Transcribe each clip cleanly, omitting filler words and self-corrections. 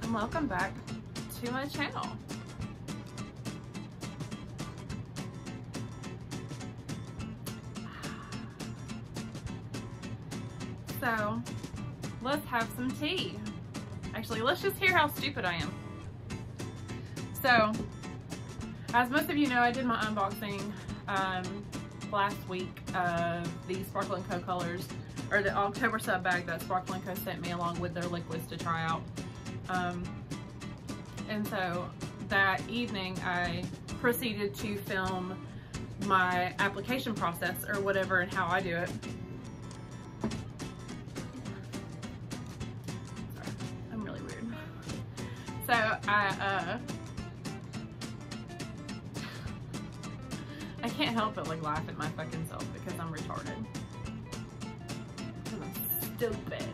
and welcome back to my channel. So let's have some tea. Actually, let's just hear how stupid I am. So, as most of you know, I did my unboxing last week of the Sparkle & Co colors, or the October sub bag that Sparkle & Co sent me along with their liquids to try out. And so that evening I proceeded to film my application process or whatever and how I do it. Sorry, I'm really weird. So I can't help but like laugh at my fucking self because I'm retarded. I'm stupid.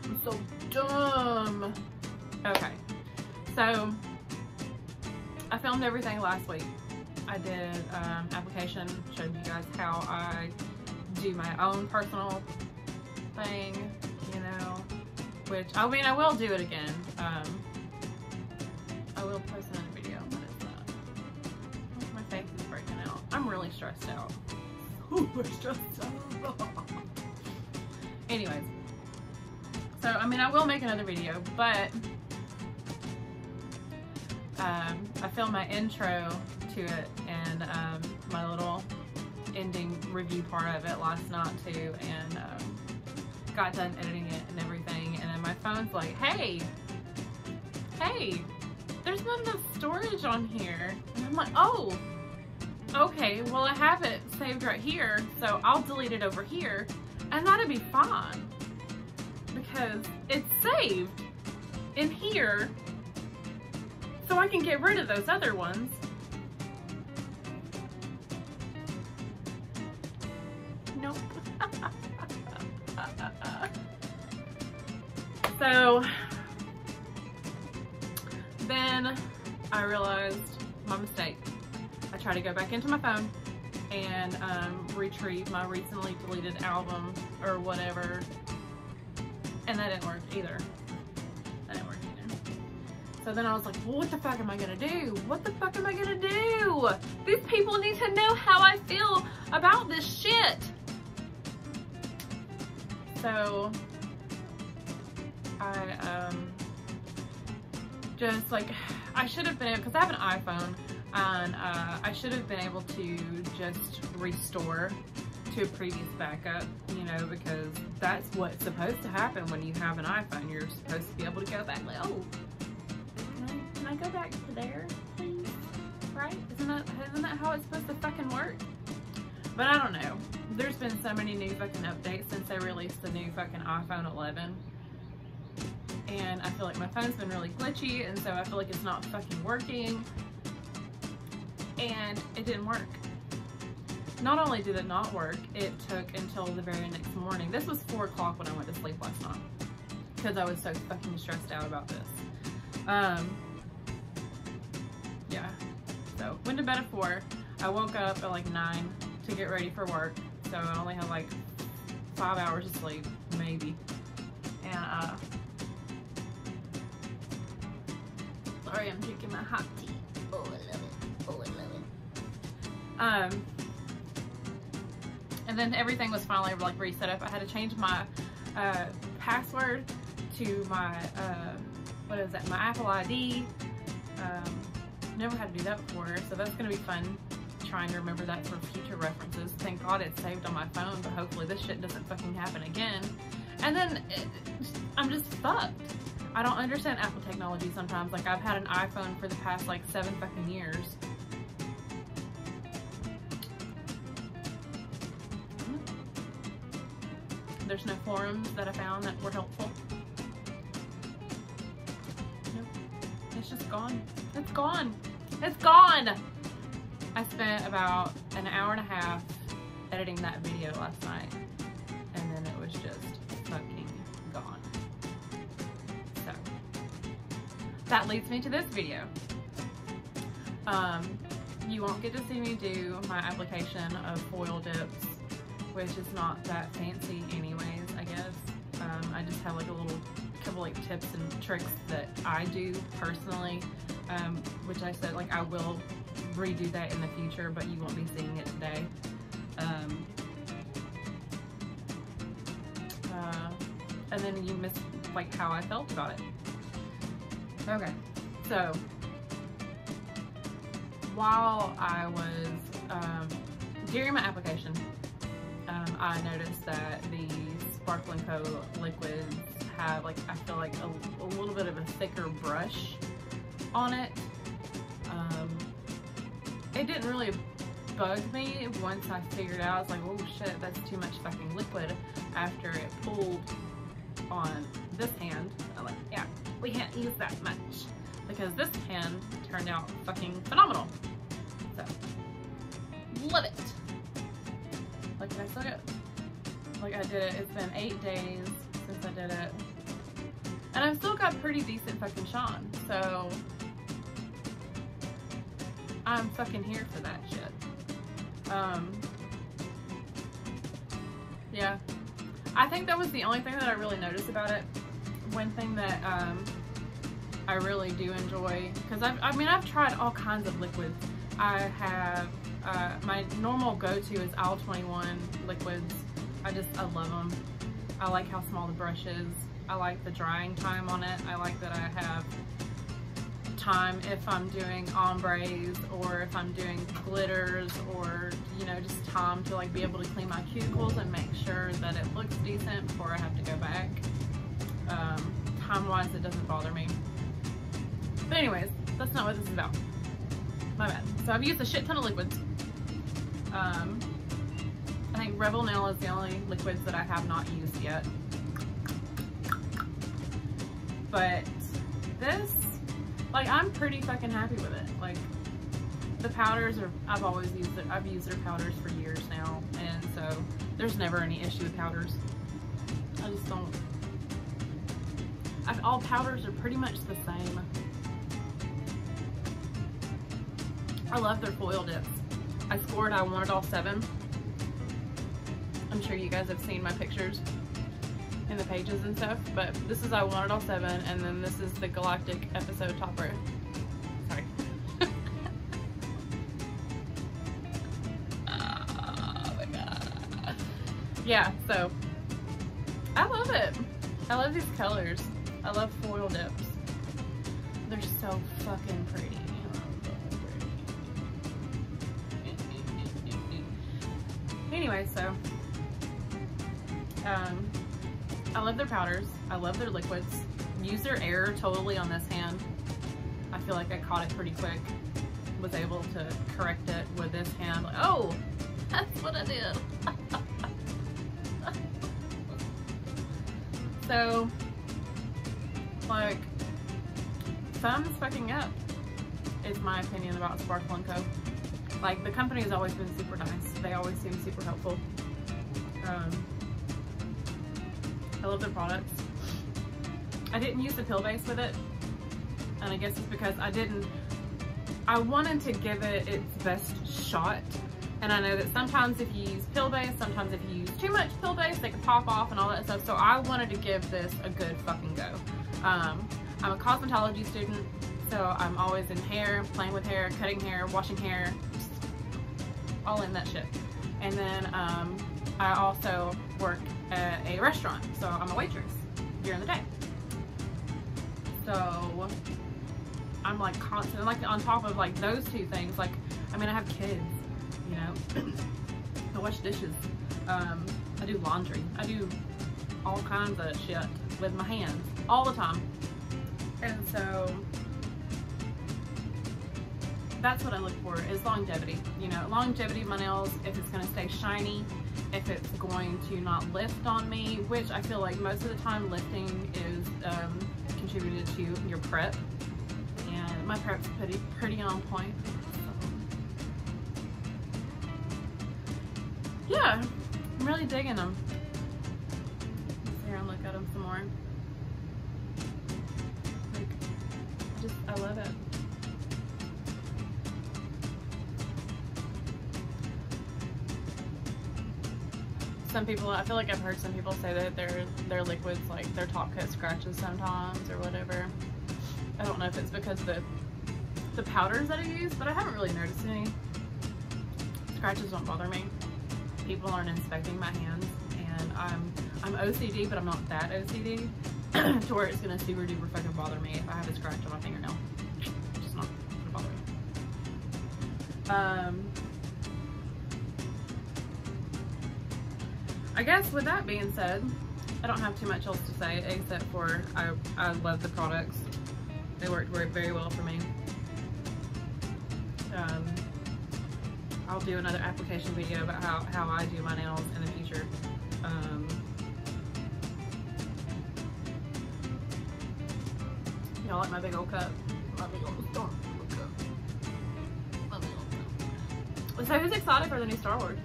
I'm so dumb. Okay, so I filmed everything last week. I did application, showed you guys how I do my own personal thing, you know, which, I mean, I will do it again. I will post another video. What is that? My face is breaking out. I'm really stressed out. Super stressed out. Anyways, so, I mean, I will make another video, but I filmed my intro to it and my little ending review part of it last night too, and got done editing it and everything, and then my phone's like, hey, there's not enough storage on here. And I'm like, oh, okay, well I have it saved right here, so I'll delete it over here, and that'll be fine, because it's saved in here, so I can get rid of those other ones. Nope. So then I realized my mistake. I tried to go back into my phone and retrieve my recently deleted album or whatever, and that didn't work either. So then I was like, well, what the fuck am I gonna do? What the fuck am I gonna do? These people need to know how I feel about this shit. So I just like, I should have been able, because I have an iPhone, and I should have been able to just restore to a previous backup, you know, because that's what's supposed to happen when you have an iPhone. You're supposed to be able to go back like, oh, can I go back to there, please? Right? Isn't that how it's supposed to fucking work? But I don't know. There's been so many new fucking updates since they released the new fucking iPhone 11. And I feel like my phone's been really glitchy, and so I feel like it's not fucking working. And it didn't work. Not only did it not work, it took until the very next morning. This was 4 o'clock when I went to sleep last night, because I was so fucking stressed out about this. Yeah, so went to bed at 4. I woke up at like 9 to get ready for work, so I only had like 5 hours of sleep, maybe. And sorry, I'm drinking my hot tea. Oh, I love it. Oh, I love it. And then everything was finally like reset up. I had to change my password to my what is that? My Apple ID. Never had to do that before, so that's gonna be fun. Trying to remember that for future references. Thank God it's saved on my phone, but hopefully this shit doesn't fucking happen again. And then I'm just fucked. I don't understand Apple technology sometimes. Like, I've had an iPhone for the past like 7 fucking years. There's no forums that I found that were helpful. Nope. It's just gone. It's gone. It's gone! I spent about an hour and a half editing that video last night, and then it was just fucking gone. So, that leads me to this video. You won't get to see me do my application of foil dips, which is not that fancy anyways, I guess. I just have like a little couple like tips and tricks that I do personally, which I said like I will redo that in the future, but you won't be seeing it today. And then you missed like how I felt about it. Okay, so while I was during my application, I noticed that the Sparkle & Co. liquids have like, I feel like a little bit of a thicker brush on it. It didn't really bug me once I figured out. I was like, oh shit, that's too much fucking liquid. After it pulled on this hand, I'm like, yeah, we can't use that much, because this hand turned out fucking phenomenal. So, love it. Like, I still get, like I did it, it's been 8 days since I did it, and I've still got pretty decent fucking shine, so I'm fucking here for that shit. Yeah, I think that was the only thing that I really noticed about it. One thing that I really do enjoy, because I've tried all kinds of liquids. I have my normal go-to is Aisle 21 liquids. I love them. I like how small the brush is. I like the drying time on it. I like that I have time if I'm doing ombres or if I'm doing glitters, or you know, just time to like be able to clean my cuticles and make sure that it looks decent before I have to go back. Time wise, it doesn't bother me. But anyways, that's not what this is about. My bad. So I've used a shit ton of liquids. I think Rebel Nail is the only liquids that I have not used yet. But this, like, I'm pretty fucking happy with it. Like, the powders are, I've always used it. I've used their powders for years now, and so there's never any issue with powders. I just don't. All powders are pretty much the same. I love their foil dips. I scored, I wanted all 7. I'm sure you guys have seen my pictures in the pages and stuff, but this is I wanted all 7, and then this is the Galactic episode topper. Sorry. Oh my god. Yeah, so I love it. I love these colors. I love foil dips. They're so fucking pretty. Anyway, so I love their powders. I love their liquids. Use their air totally on this hand. I feel like I caught it pretty quick. Was able to correct it with this hand. Like, oh, that's what I did. So, like, thumbs fucking up is my opinion about Sparkle & Co. Like, the company has always been super nice. They always seem super helpful. I love their products. I didn't use the pill base with it, and I guess it's because I wanted to give it its best shot. And I know that sometimes if you use pill base, sometimes if you use too much pill base, they can pop off and all that stuff. So I wanted to give this a good fucking go. I'm a cosmetology student, so I'm always in hair, playing with hair, cutting hair, washing hair, all in that shit. And then I also work at a restaurant, so I'm a waitress during the day. So I'm like constantly, like on top of like those two things, like, I mean, I have kids, you know, I wash dishes, I do laundry, I do all kinds of shit with my hands all the time. And so that's what I look for, is longevity. You know, longevity of my nails, if it's going to stay shiny, if it's going to not lift on me, which I feel like most of the time lifting is contributed to your prep, and my prep's pretty on point. So, yeah, I'm really digging them. Let's see here and look at them some more. Like, I love it. some people, I feel like I've heard some people say that their liquids, like their top coat scratches sometimes or whatever. I don't know if it's because of the powders that I use, but I haven't really noticed any. Scratches don't bother me. People aren't inspecting my hands, and I'm OCD, but I'm not that OCD to where it's gonna super duper fucking bother me if I have a scratch on my fingernail. It's just not gonna bother me. I guess with that being said, I don't have too much else to say except for I love the products. They worked very well for me. I'll do another application video about how I do my nails in the future. Y'all like my big old cup? My big old cup. So who's excited for the new Star Wars?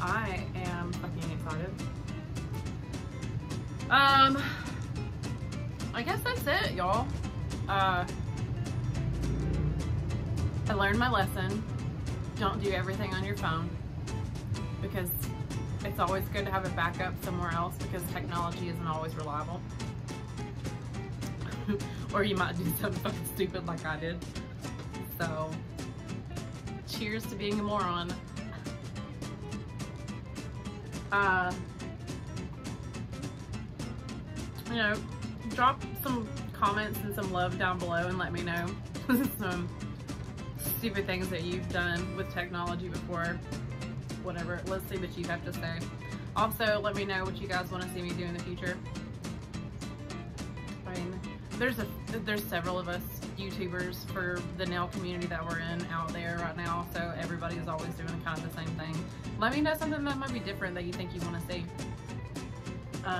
I am fucking excited. I guess that's it, y'all. I learned my lesson. Don't do everything on your phone, because it's always good to have a backup somewhere else, because technology isn't always reliable. Or you might do something fucking stupid like I did. So, cheers to being a moron. You know, drop some comments and some love down below and let me know some stupid things that you've done with technology before. Whatever, let's see what you have to say. Also, let me know what you guys want to see me do in the future. I mean, there's several of us YouTubers for the nail community that we're in out there right now, so everybody's always doing kind of the same thing. Let me know something that might be different that you think you want to see. But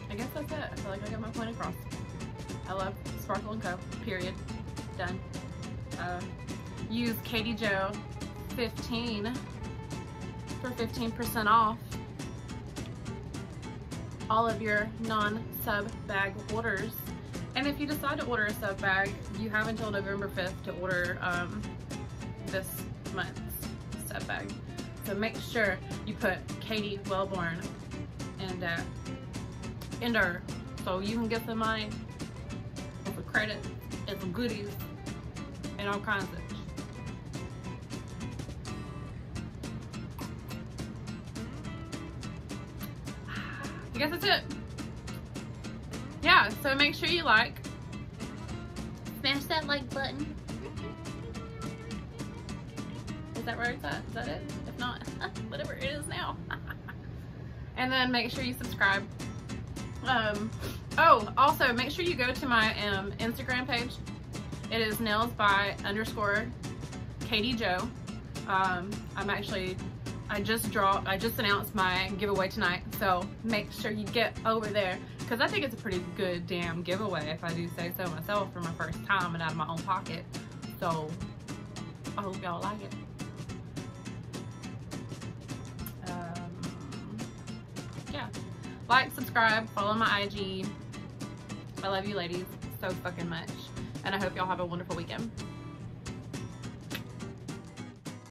I guess that's it. I feel like I got my point across. I love Sparkle & Co. Period. Done. Use Katie Joe 15 for 15% off all of your non-sub bag orders. And if you decide to order a sub bag, you have until November 5th to order this month's sub bag. So make sure you put Katie Wellborn and enter, so you can get the money for credit and some goodies and all kinds of shit. I guess that's it. Yeah, so make sure you like. Smash that like button. Is that where it's at? Is that it? If not, whatever it is now. And then make sure you subscribe. Oh, also make sure you go to my Instagram page. It is nailsby_Katie Joe. I just announced my giveaway tonight, so make sure you get over there, because I think it's a pretty good damn giveaway, if I do say so myself, for my first time and out of my own pocket. So I hope y'all like it. Yeah, like, subscribe, follow my IG. I love you ladies so fucking much, and I hope y'all have a wonderful weekend.